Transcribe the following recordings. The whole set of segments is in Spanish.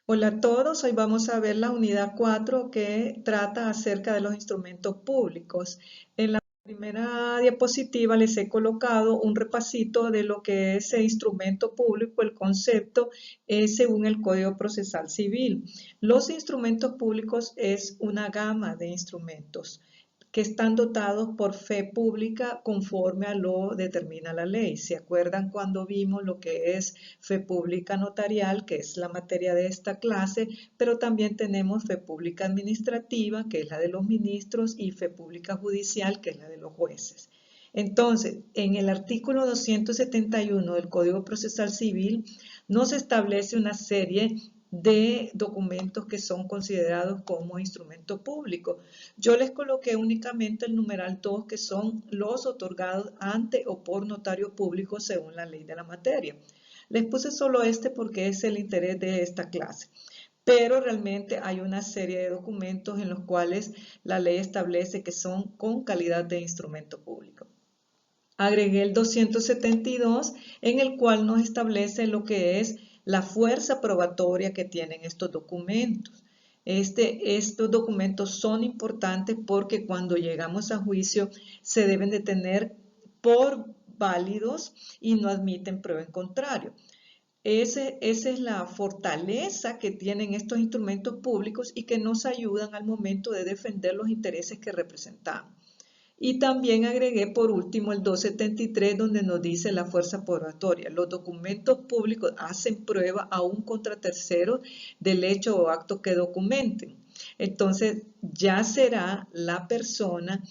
Hola a todos, hoy vamos a ver la unidad 4 que trata acerca de los instrumentos públicos. En la primera diapositiva les he colocado un repasito de lo que es el instrumento público, el concepto según el Código Procesal Civil. Los instrumentos públicos es una gama de instrumentos que están dotados por fe pública conforme a lo determina la ley. ¿Se acuerdan cuando vimos lo que es fe pública notarial, que es la materia de esta clase? Pero también tenemos fe pública administrativa, que es la de los ministros, y fe pública judicial, que es la de los jueces. Entonces, en el artículo 271 del Código Procesal Civil nos establece una serie de documentos que son considerados como instrumento público. Yo les coloqué únicamente el numeral 2, que son los otorgados ante o por notario público según la ley de la materia. Les puse solo este porque es el interés de esta clase. Pero realmente hay una serie de documentos en los cuales la ley establece que son con calidad de instrumento público. Agregué el 272 en el cual nos establece lo que es la fuerza probatoria que tienen estos documentos. Estos documentos son importantes porque cuando llegamos a juicio se deben de tener por válidos y no admiten prueba en contrario. Esa es la fortaleza que tienen estos instrumentos públicos y que nos ayudan al momento de defender los intereses que representamos. Y también agregué por último el 273 donde nos dice la fuerza probatoria. Los documentos públicos hacen prueba aún contra terceros del hecho o acto que documenten. Entonces ya será la persona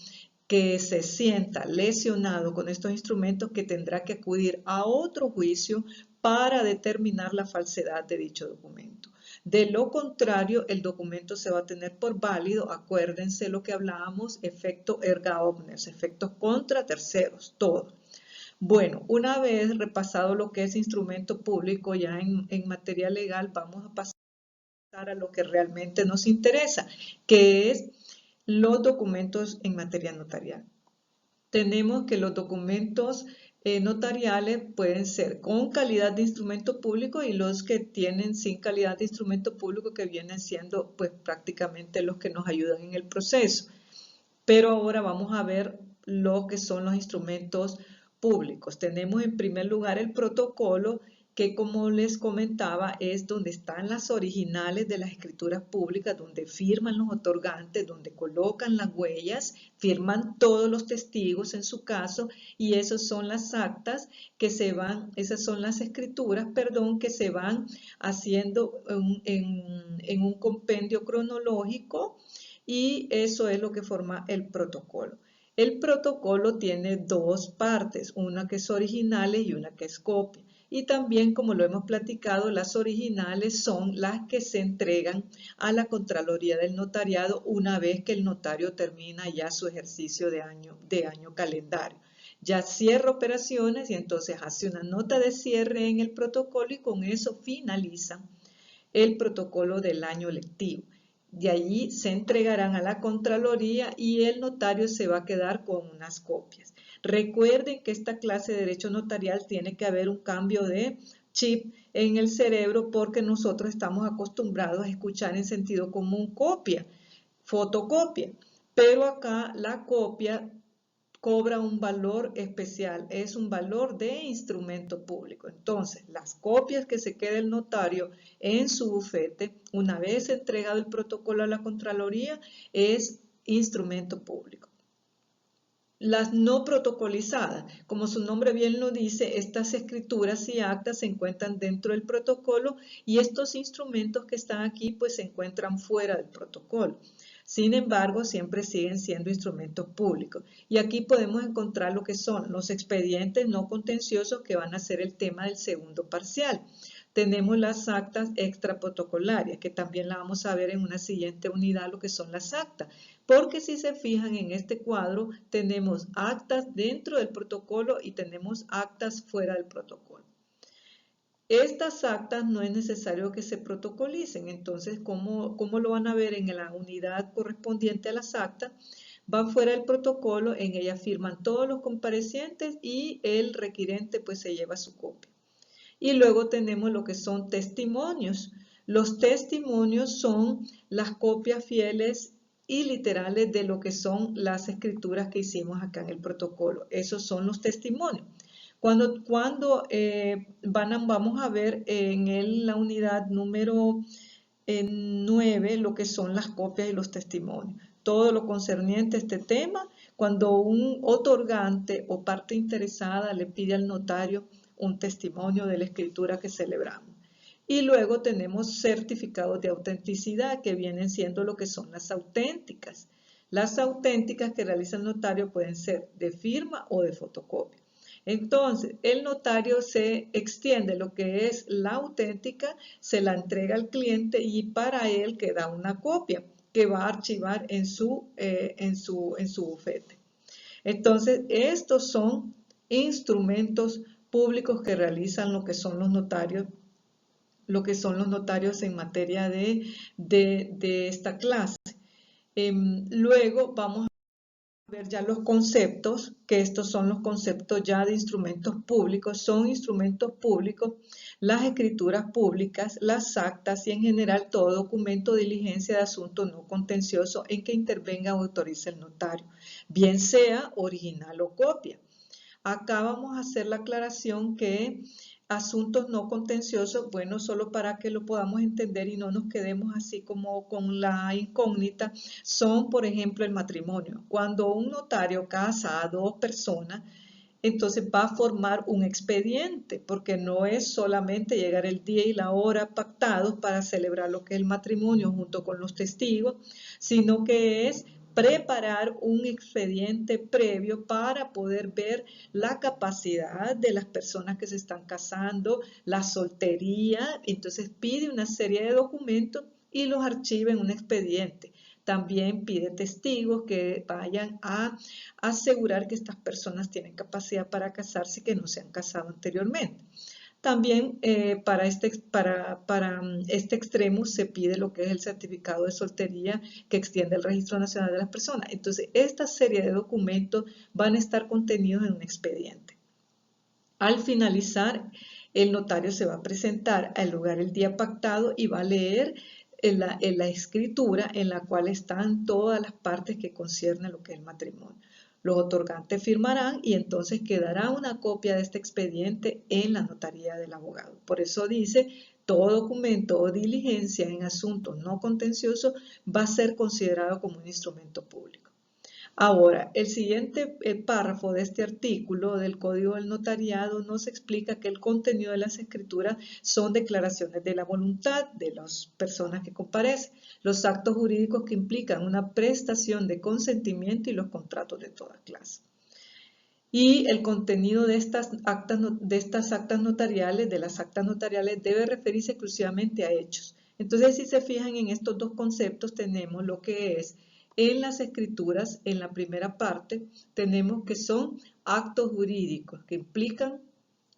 que se sienta lesionado con estos instrumentos que tendrá que acudir a otro juicio para determinar la falsedad de dicho documento. De lo contrario, el documento se va a tener por válido. Acuérdense lo que hablábamos, efecto erga omnes, efectos contra terceros, todo. Bueno, una vez repasado lo que es instrumento público ya en materia legal, vamos a pasar a lo que realmente nos interesa, que es los documentos en materia notarial. Tenemos que los documentos notariales pueden ser con calidad de instrumento público y los que tienen sin calidad de instrumento público, que vienen siendo pues prácticamente los que nos ayudan en el proceso. Pero ahora vamos a ver lo que son los instrumentos públicos. Tenemos en primer lugar el protocolo, que como les comentaba es donde están las originales de las escrituras públicas, donde firman los otorgantes, donde colocan las huellas, firman todos los testigos en su caso, y esas son las actas que se van, esas son las escrituras, perdón, que se van haciendo en un compendio cronológico, y eso es lo que forma el protocolo. El protocolo tiene dos partes, una que es originales y una que es copia. Y también, como lo hemos platicado, las originales son las que se entregan a la Contraloría del Notariado una vez que el notario termina ya su ejercicio de año calendario. Ya cierra operaciones y entonces hace una nota de cierre en el protocolo y con eso finaliza el protocolo del año lectivo. De allí se entregarán a la Contraloría y el notario se va a quedar con unas copias. Recuerden que esta clase de derecho notarial tiene que haber un cambio de chip en el cerebro porque nosotros estamos acostumbrados a escuchar en sentido común copia, fotocopia, pero acá la copia cobra un valor especial, es un valor de instrumento público. Entonces, las copias que se quede el notario en su bufete, una vez entregado el protocolo a la Contraloría, es instrumento público. Las no protocolizadas, como su nombre bien lo dice, estas escrituras y actas se encuentran dentro del protocolo y estos instrumentos que están aquí pues se encuentran fuera del protocolo. Sin embargo, siempre siguen siendo instrumentos públicos. Y aquí podemos encontrar lo que son los expedientes no contenciosos, que van a ser el tema del segundo parcial. Tenemos las actas extraprotocolarias, que también la vamos a ver en una siguiente unidad, lo que son las actas. Porque si se fijan en este cuadro, tenemos actas dentro del protocolo y tenemos actas fuera del protocolo. Estas actas no es necesario que se protocolicen, entonces, ¿cómo lo van a ver en la unidad correspondiente a las actas? Van fuera del protocolo, en ellas firman todos los comparecientes y el requirente pues se lleva su copia. Y luego tenemos lo que son testimonios. Los testimonios son las copias fieles y literales de lo que son las escrituras que hicimos acá en el protocolo. Esos son los testimonios. Cuando vamos a ver en la unidad número 9 lo que son las copias y los testimonios. Todo lo concerniente a este tema, cuando un otorgante o parte interesada le pide al notario un testimonio de la escritura que celebramos. Y luego tenemos certificados de autenticidad que vienen siendo lo que son las auténticas. Las auténticas que realiza el notario pueden ser de firma o de fotocopia. Entonces, el notario se extiende lo que es la auténtica, se la entrega al cliente y para él queda una copia que va a archivar en su bufete. Entonces, estos son instrumentos públicos que realizan lo que son los notarios en materia de esta clase. Luego vamos a ver ya los conceptos, que estos son los conceptos ya de instrumentos públicos. Son instrumentos públicos las escrituras públicas, las actas y en general todo documento de diligencia de asunto no contencioso en que intervenga o autorice el notario, bien sea original o copia. Acá vamos a hacer la aclaración que asuntos no contenciosos, bueno, solo para que lo podamos entender y no nos quedemos así como con la incógnita, son, por ejemplo, el matrimonio. Cuando un notario casa a dos personas, entonces va a formar un expediente, porque no es solamente llegar el día y la hora pactados para celebrar lo que es el matrimonio junto con los testigos, sino que es preparar un expediente previo para poder ver la capacidad de las personas que se están casando, la soltería, entonces pide una serie de documentos y los archiva en un expediente. También pide testigos que vayan a asegurar que estas personas tienen capacidad para casarse y que no se han casado anteriormente. También para este extremo se pide lo que es el certificado de soltería que extiende el Registro Nacional de las Personas. Entonces, esta serie de documentos van a estar contenidos en un expediente. Al finalizar, el notario se va a presentar al lugar el día pactado y va a leer en la escritura en la cual están todas las partes que conciernen lo que es el matrimonio. Los otorgantes firmarán y entonces quedará una copia de este expediente en la notaría del abogado. Por eso dice, todo documento o diligencia en asuntos no contenciosos va a ser considerado como un instrumento público. Ahora, el siguiente párrafo de este artículo del Código del Notariado nos explica que el contenido de las escrituras son declaraciones de la voluntad de las personas que comparecen, los actos jurídicos que implican una prestación de consentimiento y los contratos de toda clase. Y el contenido de estas actas notariales, debe referirse exclusivamente a hechos. Entonces, si se fijan en estos dos conceptos, tenemos lo que es en las escrituras, en la primera parte, tenemos que son actos jurídicos que implican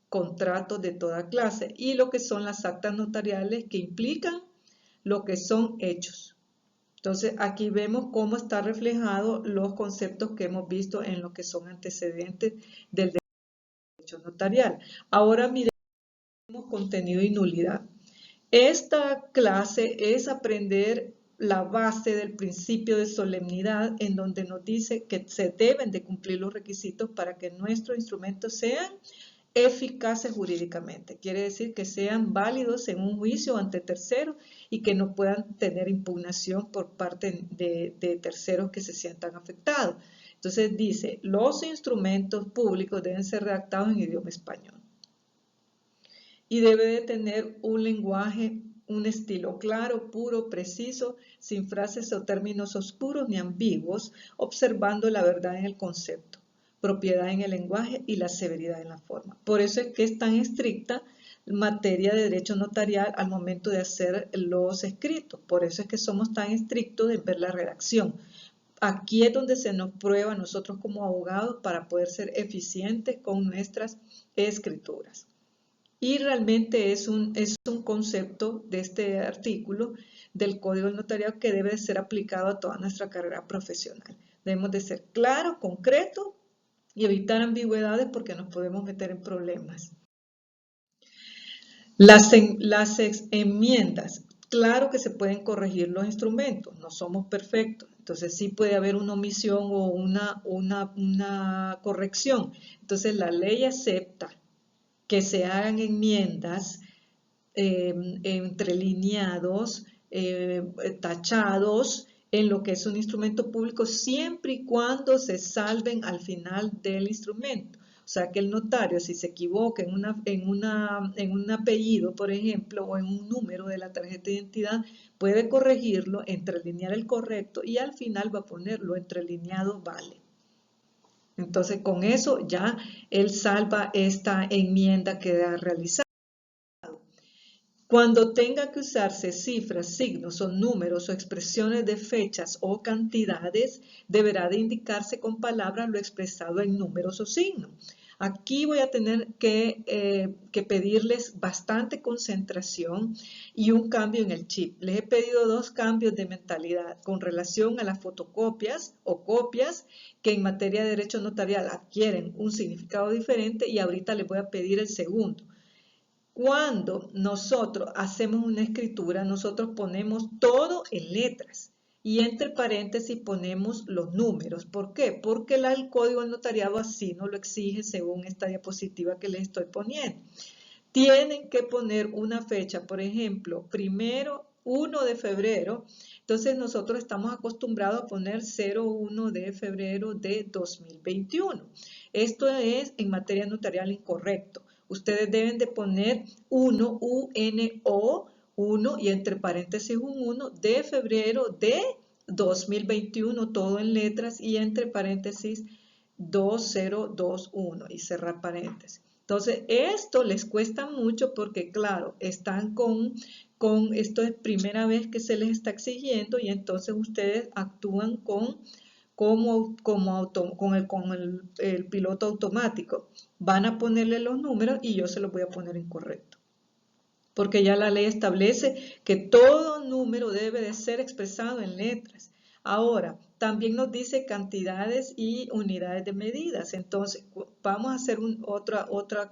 contratos de toda clase y lo que son las actas notariales que implican lo que son hechos. Entonces, aquí vemos cómo está reflejado los conceptos que hemos visto en lo que son antecedentes del derecho notarial. Ahora miremos contenido y nulidad. Esta clase es aprender la base del principio de solemnidad en donde nos dice que se deben de cumplir los requisitos para que nuestros instrumentos sean eficaces jurídicamente. Quiere decir que sean válidos en un juicio ante terceros y que no puedan tener impugnación por parte de terceros que se sientan afectados. Entonces dice, los instrumentos públicos deben ser redactados en idioma español. Y debe de tener un lenguaje, un estilo claro, puro, preciso, sin frases o términos oscuros ni ambiguos, observando la verdad en el concepto, propiedad en el lenguaje y la severidad en la forma. Por eso es que es tan estricta materia de derecho notarial al momento de hacer los escritos. Por eso es que somos tan estrictos en ver la redacción. Aquí es donde se nos prueba a nosotros como abogados para poder ser eficientes con nuestras escrituras. Y realmente es un concepto de este artículo del Código del Notariado que debe de ser aplicado a toda nuestra carrera profesional. Debemos de ser claros, concretos y evitar ambigüedades porque nos podemos meter en problemas. Las enmiendas. Claro que se pueden corregir los instrumentos, no somos perfectos, entonces sí puede haber una omisión o una corrección. Entonces la ley acepta que se hagan enmiendas entrelineados, tachados en lo que es un instrumento público siempre y cuando se salven al final del instrumento. O sea que el notario, si se equivoca en un apellido, por ejemplo, o en un número de la tarjeta de identidad, puede corregirlo, entrelinear el correcto y al final va a ponerlo entrelineado vale. Entonces con eso ya él salva esta enmienda que ha realizado. Cuando tenga que usarse cifras, signos o números o expresiones de fechas o cantidades, deberá de indicarse con palabras lo expresado en números o signos. Aquí voy a tener que pedirles bastante concentración y un cambio en el chip. Les he pedido 2 cambios de mentalidad con relación a las fotocopias o copias que en materia de derecho notarial adquieren un significado diferente y ahorita les voy a pedir el segundo. Cuando nosotros hacemos una escritura, nosotros ponemos todo en letras y entre paréntesis ponemos los números. ¿Por qué? Porque el código del notariado así nos lo exige según esta diapositiva que les estoy poniendo. Tienen que poner una fecha, por ejemplo, 1 de febrero. Entonces nosotros estamos acostumbrados a poner 01 de febrero de 2021. Esto es en materia notarial incorrecto. Ustedes deben de poner 1, UNO, 1 y entre paréntesis un 1 de febrero de 2021, todo en letras y entre paréntesis 2021 y cerrar paréntesis. Entonces, esto les cuesta mucho porque, claro, están esto es primera vez que se les está exigiendo y entonces ustedes actúan con el piloto automático. Van a ponerle los números y yo se los voy a poner incorrecto. Porque ya la ley establece que todo número debe de ser expresado en letras. Ahora, también nos dice cantidades y unidades de medidas. Entonces, vamos a hacer otra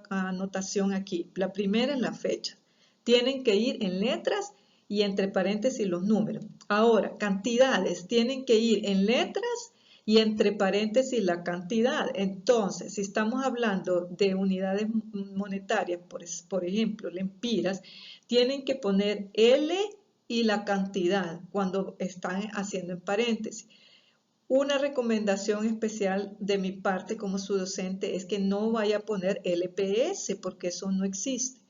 anotación aquí. La primera es la fecha. Tienen que ir en letras y entre paréntesis los números. Ahora, cantidades tienen que ir en letras y entre paréntesis la cantidad. Entonces, si estamos hablando de unidades monetarias, por ejemplo, lempiras, tienen que poner L y la cantidad cuando están haciendo en paréntesis. Una recomendación especial de mi parte como su docente es que no vaya a poner LPS porque eso no existe.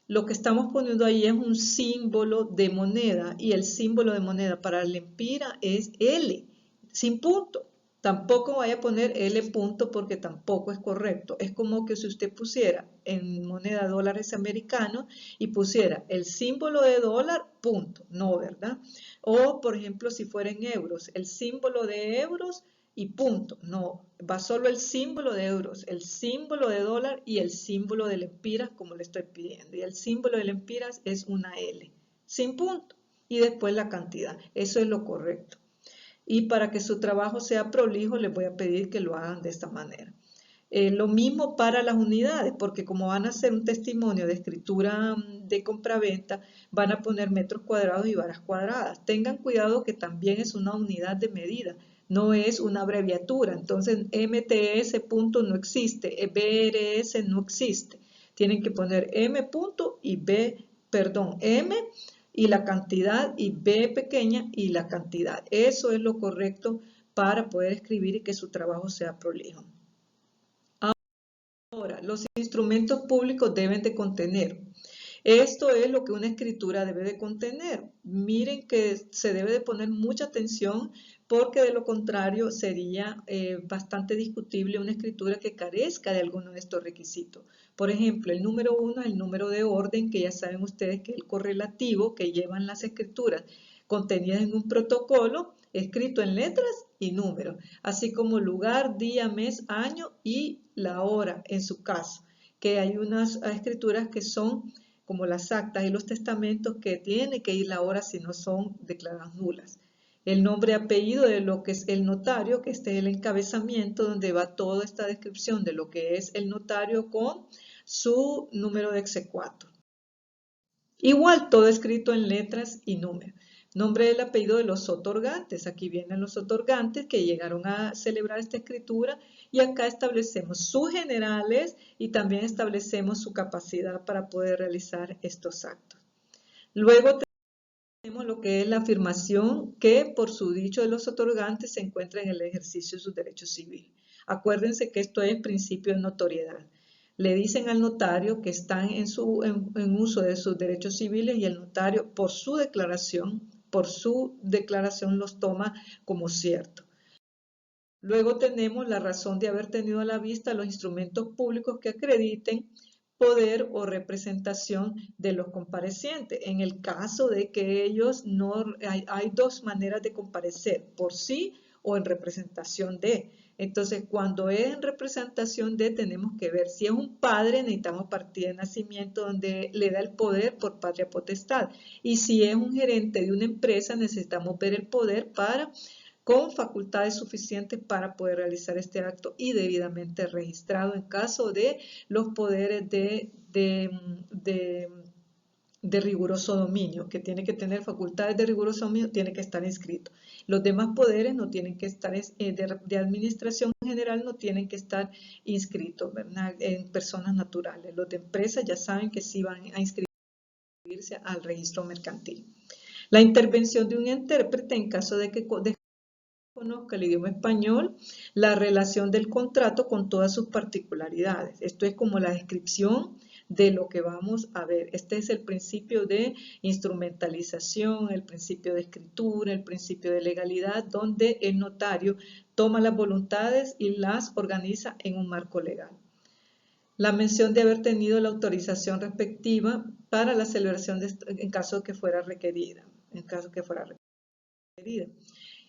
Lo que estamos poniendo ahí es un símbolo de moneda y el símbolo de moneda para la lempira es L, sin punto. Tampoco vaya a poner L punto porque tampoco es correcto. Es como que si usted pusiera en moneda dólares americanos y pusiera el símbolo de dólar, punto. No, ¿verdad? O, por ejemplo, si fuera en euros, el símbolo de euros y punto. No, va solo el símbolo de euros, el símbolo de dólar y el símbolo de lempiras como le estoy pidiendo. Y el símbolo de lempiras es una L, sin punto. Y después la cantidad. Eso es lo correcto. Y para que su trabajo sea prolijo, les voy a pedir que lo hagan de esta manera. Lo mismo para las unidades, porque como van a hacer un testimonio de escritura de compraventa, van a poner metros cuadrados y varas cuadradas. Tengan cuidado que también es una unidad de medida, no es una abreviatura. Entonces, MTS punto no existe, BRS no existe. Tienen que poner M punto y M y la cantidad y B pequeña y la cantidad. Eso es lo correcto para poder escribir y que su trabajo sea prolijo. Ahora, los instrumentos públicos deben de contener. Esto es lo que una escritura debe de contener. Miren que se debe de poner mucha atención porque de lo contrario sería bastante discutible una escritura que carezca de alguno de estos requisitos. Por ejemplo, el número 1 es el número de orden, que ya saben ustedes que es el correlativo que llevan las escrituras contenidas en un protocolo escrito en letras y números, así como lugar, día, mes, año y la hora en su caso, que hay unas escrituras que son como las actas y los testamentos que tiene que ir la hora si no son declaradas nulas. El nombre y apellido de lo que es el notario, que este es el encabezamiento donde va toda esta descripción de lo que es el notario con su número de exequatur. Igual, todo escrito en letras y números. Nombre del apellido de los otorgantes. Aquí vienen los otorgantes que llegaron a celebrar esta escritura y acá establecemos sus generales y también establecemos su capacidad para poder realizar estos actos. Luego tenemos lo que es la afirmación que por su dicho de los otorgantes se encuentra en el ejercicio de sus derechos civiles. Acuérdense que esto es principio de notoriedad. Le dicen al notario que están en uso de sus derechos civiles y el notario por su declaración los toma como cierto. Luego tenemos la razón de haber tenido a la vista los instrumentos públicos que acrediten poder o representación de los comparecientes. En el caso de que ellos no, hay dos maneras de comparecer, por sí o en representación de. Entonces, cuando es en representación de, tenemos que ver si es un padre, necesitamos partida de nacimiento donde le da el poder por patria potestad. Y si es un gerente de una empresa, necesitamos ver el poder con facultades suficientes para poder realizar este acto y debidamente registrado en caso de los poderes de riguroso dominio, que tiene que tener facultades de riguroso dominio, tiene que estar inscrito. Los demás poderes no tienen que estar, de administración general no tienen que estar inscritos, ¿verdad? En personas naturales. Los de empresas ya saben que sí van a inscribirse al registro mercantil. La intervención de un intérprete en caso de que conozca el idioma español, la relación del contrato con todas sus particularidades. Esto es como la descripción de lo que vamos a ver. Este es el principio de instrumentalización, el principio de escritura, el principio de legalidad, donde el notario toma las voluntades y las organiza en un marco legal. La mención de haber tenido la autorización respectiva para la celebración en caso que fuera requerida.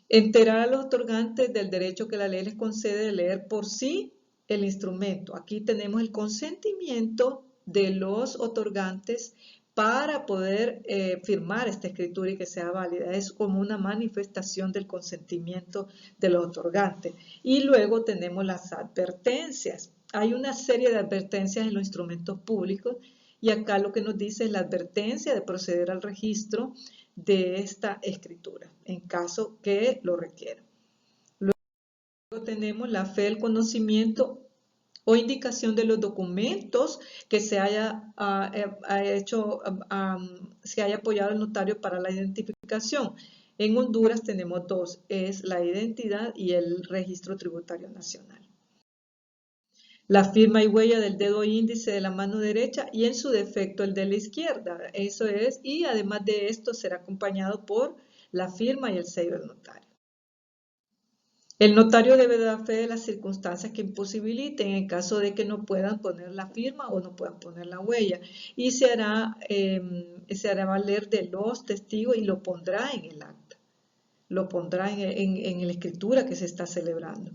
Enterar a los otorgantes del derecho que la ley les concede de leer por sí el instrumento. Aquí tenemos el consentimiento de los otorgantes para poder firmar esta escritura y que sea válida. Es como una manifestación del consentimiento de los otorgantes. Y luego tenemos las advertencias. Hay una serie de advertencias en los instrumentos públicos y acá lo que nos dice es la advertencia de proceder al registro de esta escritura, en caso que lo requiera. Luego tenemos la fe, el conocimiento o indicación de los documentos que se haya apoyado el notario para la identificación. En Honduras tenemos dos, es la identidad y el registro tributario nacional. La firma y huella del dedo índice de la mano derecha y en su defecto el de la izquierda. Eso es, y además de esto será acompañado por la firma y el sello del notario. El notario debe dar fe de las circunstancias que imposibiliten en caso de que no puedan poner la firma o no puedan poner la huella. Y se hará valer de los testigos y lo pondrá en el acta. Lo pondrá en la escritura que se está celebrando.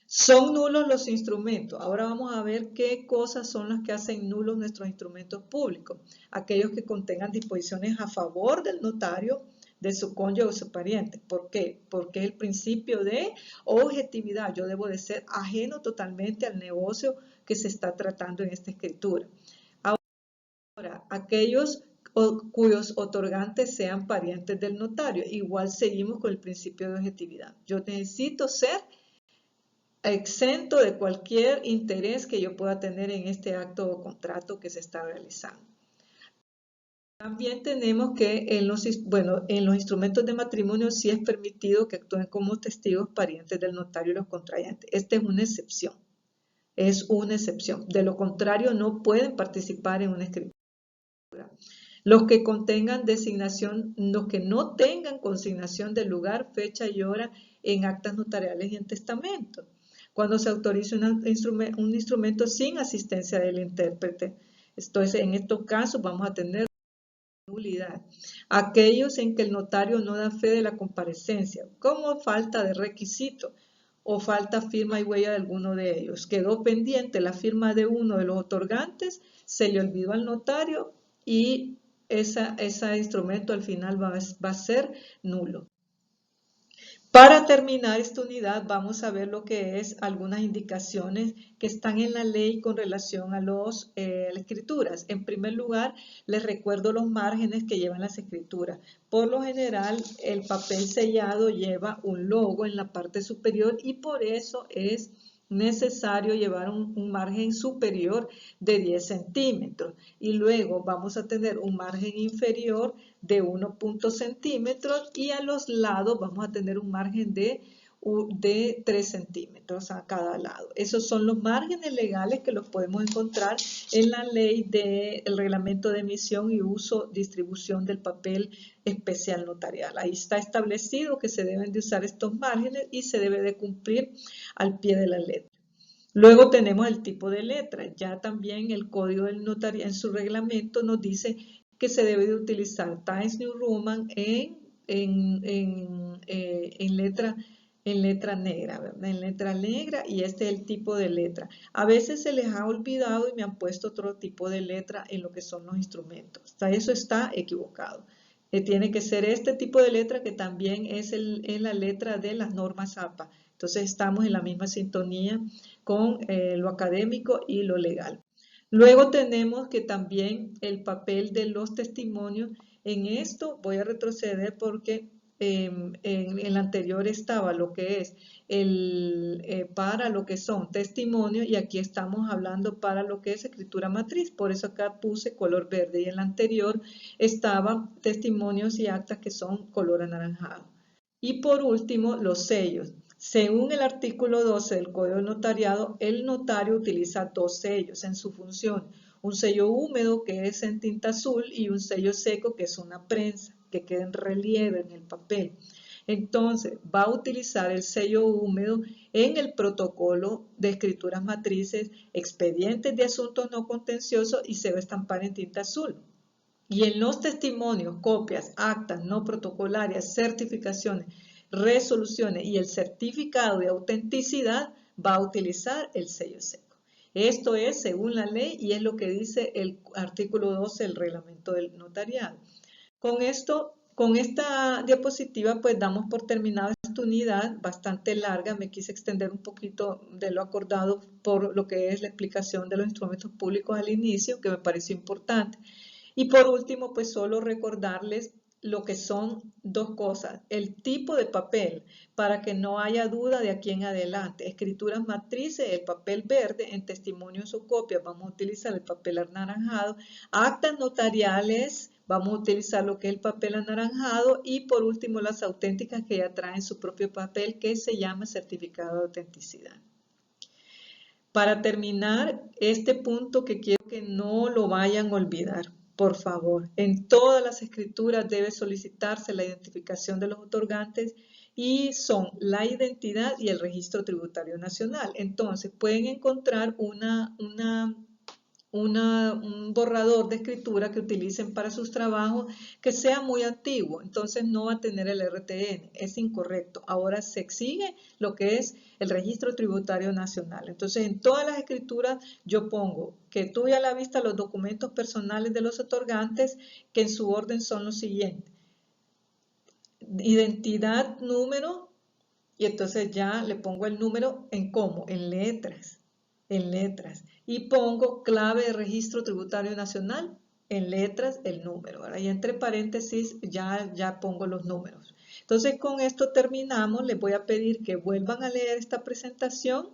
Son nulos los instrumentos. Ahora vamos a ver qué cosas son las que hacen nulos nuestros instrumentos públicos. Aquellos que contengan disposiciones a favor del notario, de su cónyuge o su pariente. ¿Por qué? Porque es el principio de objetividad. Yo debo de ser ajeno totalmente al negocio que se está tratando en esta escritura. Ahora, aquellos cuyos otorgantes sean parientes del notario. Igual seguimos con el principio de objetividad. Yo necesito ser exento de cualquier interés que yo pueda tener en este acto o contrato que se está realizando. También tenemos que en los instrumentos de matrimonio sí es permitido que actúen como testigos parientes del notario y los contrayentes. Esta es una excepción. Es una excepción. De lo contrario, no pueden participar en una escritura. Los que no tengan consignación de lugar, fecha y hora en actas notariales y en testamento. Cuando se autorice un instrumento sin asistencia del intérprete. Entonces, en estos casos vamos a tener nulidad. Aquellos en que el notario no da fe de la comparecencia, como falta de requisito o falta firma y huella de alguno de ellos. Quedó pendiente la firma de uno de los otorgantes, se le olvidó al notario y ese instrumento al final va a ser nulo. Para terminar esta unidad vamos a ver lo que es algunas indicaciones que están en la ley con relación a las escrituras. En primer lugar, les recuerdo los márgenes que llevan las escrituras. Por lo general, el papel sellado lleva un logo en la parte superior y por eso es necesario llevar un margen superior de 10 centímetros. Y luego vamos a tener un margen inferior de 1 centímetros y a los lados vamos a tener un margen de 3 centímetros a cada lado. Esos son los márgenes legales que los podemos encontrar en la ley del reglamento de emisión y uso, distribución del papel especial notarial. Ahí está establecido que se deben de usar estos márgenes y se debe de cumplir al pie de la letra. Luego tenemos el tipo de letra. Ya también el Código del Notario en su reglamento nos dice que se debe de utilizar Times New Roman en letra negra, ¿verdad? En letra negra, y este es el tipo de letra. A veces se les ha olvidado y me han puesto otro tipo de letra en lo que son los instrumentos. Hasta eso está equivocado. Tiene que ser este tipo de letra que también es la letra de las normas APA. Entonces estamos en la misma sintonía con lo académico y lo legal. Luego tenemos que también el papel de los testimonios. En esto voy a retroceder porque en el anterior estaba lo que es para lo que son testimonios y aquí estamos hablando para lo que es escritura matriz. Por eso acá puse color verde y en el anterior estaban testimonios y actas que son color anaranjado. Y por último, los sellos. Según el artículo 12 del Código del Notariado, el notario utiliza dos sellos en su función. Un sello húmedo que es en tinta azul y un sello seco que es una prensa que queda en relieve en el papel. Entonces, va a utilizar el sello húmedo en el protocolo de escrituras matrices, expedientes de asuntos no contenciosos y se va a estampar en tinta azul. Y en los testimonios, copias, actas no protocolarias, certificaciones, resoluciones y el certificado de autenticidad va a utilizar el sello seco. Esto es según la ley y es lo que dice el artículo 12 del reglamento del notariado. Con esta diapositiva pues damos por terminada esta unidad bastante larga. Me quise extender un poquito de lo acordado por lo que es la explicación de los instrumentos públicos al inicio, que me pareció importante. Y por último, pues solo recordarles lo que son dos cosas. El tipo de papel, para que no haya duda de aquí en adelante. Escrituras matrices, el papel verde. En testimonios o copias vamos a utilizar el papel anaranjado. Actas notariales, vamos a utilizar lo que es el papel anaranjado. Y por último, las auténticas que ya traen su propio papel, que se llama certificado de autenticidad. Para terminar, este punto que quiero que no lo vayan a olvidar. Por favor, en todas las escrituras debe solicitarse la identificación de los otorgantes y son la identidad y el registro tributario nacional. Entonces, pueden encontrar un borrador de escritura que utilicen para sus trabajos que sea muy antiguo, entonces no va a tener el RTN, es incorrecto. Ahora se exige lo que es el registro tributario nacional. Entonces en todas las escrituras yo pongo que tuve a la vista los documentos personales de los otorgantes que en su orden son los siguientes: identidad, número, y entonces ya le pongo el número en cómo, en letras. Y pongo clave de registro tributario nacional, en letras el número. Ahora, y entre paréntesis ya pongo los números. Entonces con esto terminamos. Les voy a pedir que vuelvan a leer esta presentación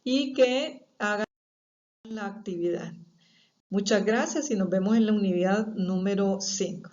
y que hagan la actividad. Muchas gracias y nos vemos en la unidad número 5.